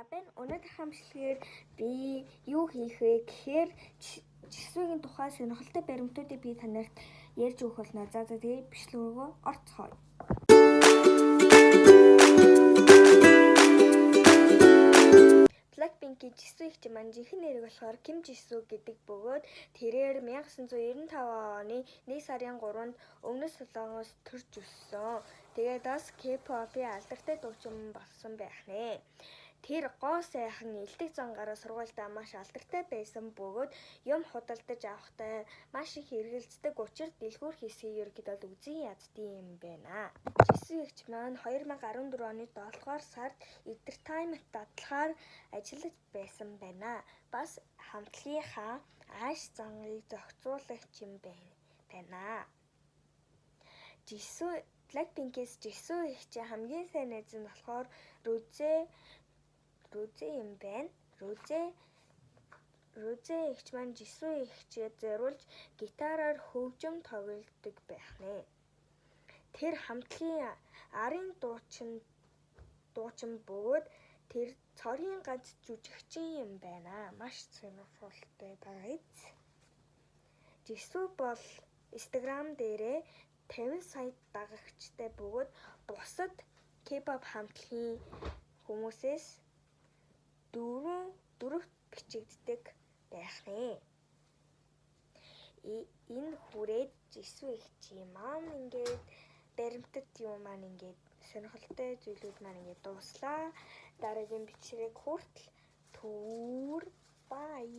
байна. Өнөөдөр хамтлагаар би юу хийх вэ гэхээр Жисүүгийн тухай сонирхолтой баримтуудыг би танарт ярьж өгөх болно. За тэгээд бичлэгөө орцгоё. Blackpink-ийн Jisoo их чинь маань жинхэнэ нэрийг болохоор Kim Jisoo гэдэг бөгөөд тэрээр 1995 оны 1 сарын 3-нд Өмнөд Солонгоос төрж өссөн. Тэгээд бас K-pop-ийн алдартай дуучин болсон байх нэ. Тэр гоо сайхан элдэг зангаараа сургуультай маш алдартай байсан бөгөөд юм худалдаж авахтай маш их эргэлздэг учраас дэлгүүр хэсгийг ерөнхийдөө үзэн яддаг юм байна. Jisoo их маань 2014 оны 7 дугаар сард Entertainment дадлахаар ажиллаж байсан байна. Бас хамтлагийнхаа ааш зангыг зохицуулагч юм байна. Blackpink-ээс Jisoo их чинь хамгийн сайн найз нь болохоор Rose юм байна. Rose их маань Jisoo ихчээ зориулж гитараар хөгжим тоглодог байх нэ. Тэр хамтлагийн арын дуучин бөгөөд тэр цорын ганц жүжигчин юм байна. Маш сонирхолтой байгааз. Jisoo бол Instagram дээрээ 50 сая дагагчтай бөгөөд бусад K-pop хамтлагийн хүмүүсээс дөрөвт бичигддэг байх нэ. Энэ хүрээд Jisoo их чинь маань ингээд баримтат юм маань ингээд сонирхолтой зүйлүүд маань ингээд дууслаа. Дараагийн бичлэг хүртэл бай.